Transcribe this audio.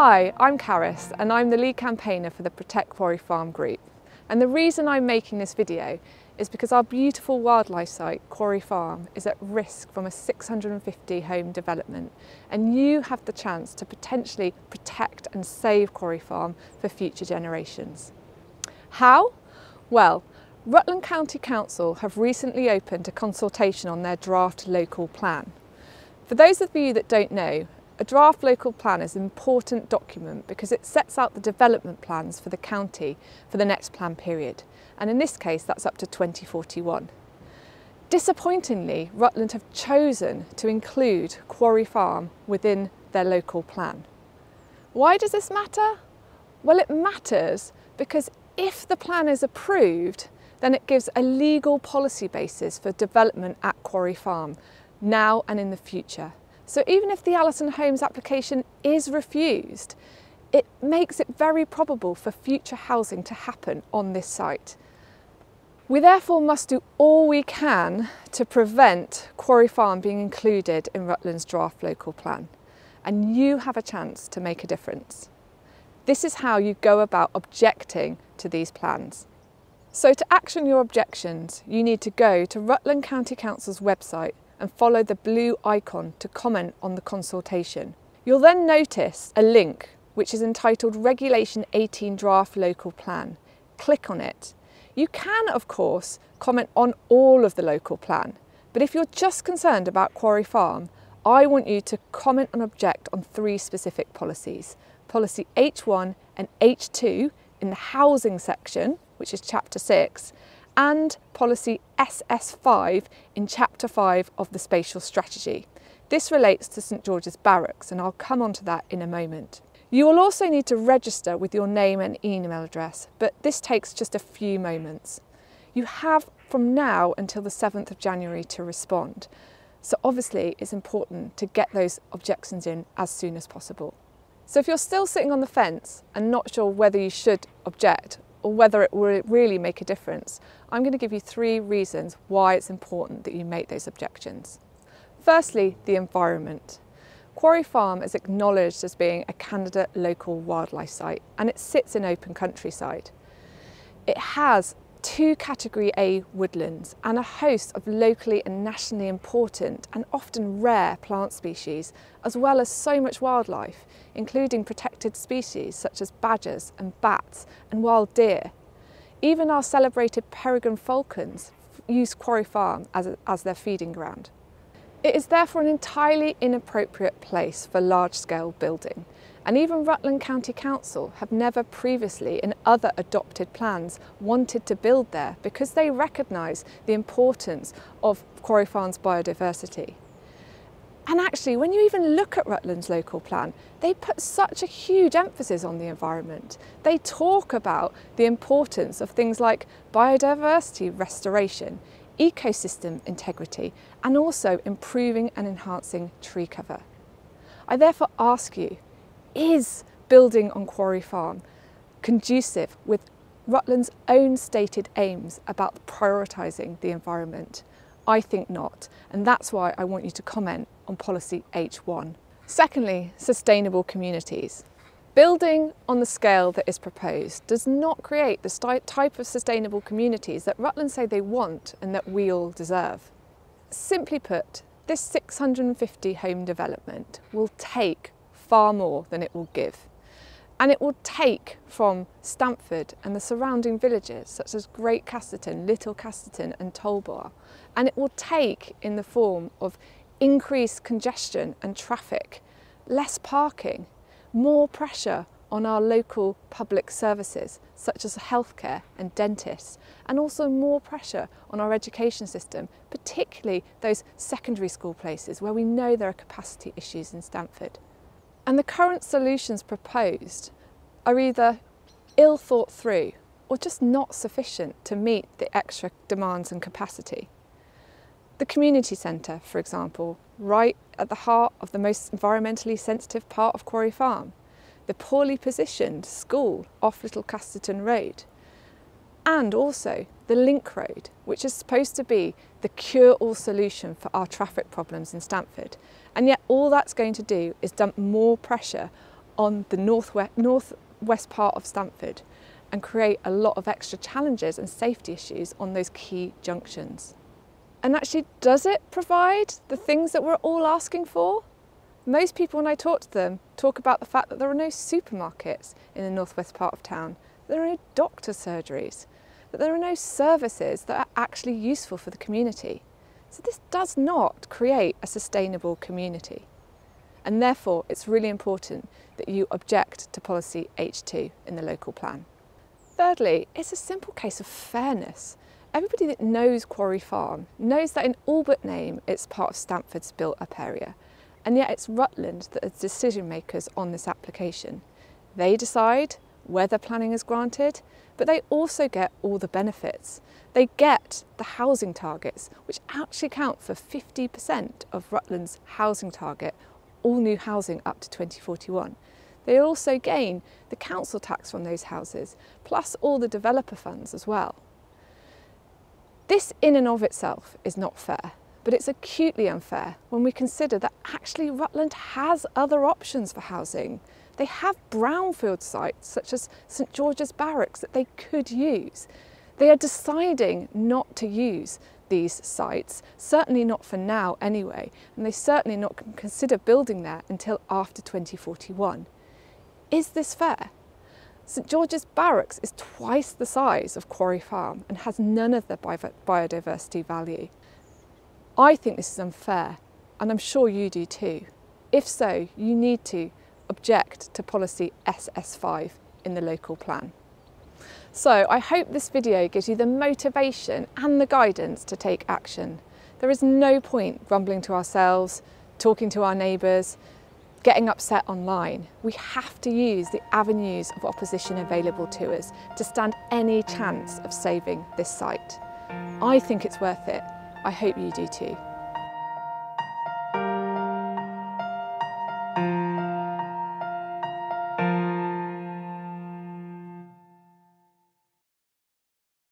Hi, I'm Caris and I'm the lead campaigner for the Protect Quarry Farm group. And the reason I'm making this video is because our beautiful wildlife site, Quarry Farm, is at risk from a 650 home development, and you have the chance to potentially protect and save Quarry Farm for future generations. How? Well, Rutland County Council have recently opened a consultation on their draft local plan. For those of you that don't know, a draft local plan is an important document because it sets out the development plans for the county for the next plan period, and in this case that's up to 2041. Disappointingly, Rutland have chosen to include Quarry Farm within their local plan. Why does this matter? Well, it matters because if the plan is approved, then it gives a legal policy basis for development at Quarry Farm now and in the future. So even if the Allison Homes application is refused, it makes it very probable for future housing to happen on this site. We therefore must do all we can to prevent Quarry Farm being included in Rutland's draft local plan, and you have a chance to make a difference. This is how you go about objecting to these plans. So to action your objections, you need to go to Rutland County Council's website and follow the blue icon to comment on the consultation. You'll then notice a link which is entitled Regulation 18 Draft Local Plan. Click on it. You can, of course, comment on all of the local plan, but if you're just concerned about Quarry Farm, I want you to comment and object on three specific policies. Policy H1 and H2 in the housing section, which is Chapter 6, and policy SS5 in Chapter 5 of the Spatial Strategy. This relates to St George's Barracks, and I'll come on to that in a moment. You will also need to register with your name and email address, but this takes just a few moments. You have from now until the 7th of January to respond, so obviously it's important to get those objections in as soon as possible. So if you're still sitting on the fence and not sure whether you should object or whether it will really make a difference, I'm going to give you three reasons why it's important that you make those objections. Firstly, the environment. Quarry Farm is acknowledged as being a candidate local wildlife site, and it sits in open countryside. It has 2 Category A woodlands and a host of locally and nationally important and often rare plant species, as well as so much wildlife, including protected species such as badgers and bats and wild deer. Even our celebrated peregrine falcons use Quarry Farm as their feeding ground. It is therefore an entirely inappropriate place for large-scale building, and even Rutland County Council have never previously in other adopted plans wanted to build there because they recognise the importance of Quarry Farm's biodiversity. And actually, when you even look at Rutland's local plan, they put such a huge emphasis on the environment. They talk about the importance of things like biodiversity restoration, ecosystem integrity, and also improving and enhancing tree cover. I therefore ask you, is building on Quarry Farm conducive with Rutland's own stated aims about prioritising the environment? I think not, and that's why I want you to comment on policy H1. Secondly, sustainable communities. Building on the scale that is proposed does not create the type of sustainable communities that Rutland say they want and that we all deserve. Simply put, this 650 home development will take far more than it will give. And it will take from Stamford and the surrounding villages such as Great Casterton, Little Casterton and Tolbar, and it will take in the form of increased congestion and traffic, less parking, more pressure on our local public services such as healthcare and dentists, and also more pressure on our education system, particularly those secondary school places where we know there are capacity issues in Stamford. And the current solutions proposed are either ill thought through or just not sufficient to meet the extra demands and capacity. The community centre, for example, right at the heart of the most environmentally sensitive part of Quarry Farm, the poorly positioned school off Little Casterton Road, and also the link road, which is supposed to be the cure-all solution for our traffic problems in Stamford. And yet all that's going to do is dump more pressure on the northwest part of Stamford and create a lot of extra challenges and safety issues on those key junctions. And actually, does it provide the things that we're all asking for? Most people, when I talk to them, talk about the fact that there are no supermarkets in the northwest part of town, that there are no doctor surgeries, that there are no services that are actually useful for the community. So this does not create a sustainable community. And therefore, it's really important that you object to policy H2 in the local plan. Thirdly, it's a simple case of fairness. Everybody that knows Quarry Farm knows that in all but name it's part of Stamford's built-up area, and yet it's Rutland that are decision makers on this application. They decide whether planning is granted, but they also get all the benefits. They get the housing targets, which actually count for 50% of Rutland's housing target, all new housing up to 2041. They also gain the council tax from those houses, plus all the developer funds as well. This in and of itself is not fair, but it's acutely unfair when we consider that actually Rutland has other options for housing. They have brownfield sites such as St George's Barracks that they could use. They are deciding not to use these sites, certainly not for now anyway, and they certainly not consider building there until after 2041. Is this fair? St George's Barracks is twice the size of Quarry Farm and has none of the biodiversity value. I think this is unfair, and I'm sure you do too. If so, you need to object to policy SS5 in the local plan. So I hope this video gives you the motivation and the guidance to take action. There is no point grumbling to ourselves, talking to our neighbours, getting upset online. We have to use the avenues of opposition available to us to stand any chance of saving this site. I think it's worth it. I hope you do too.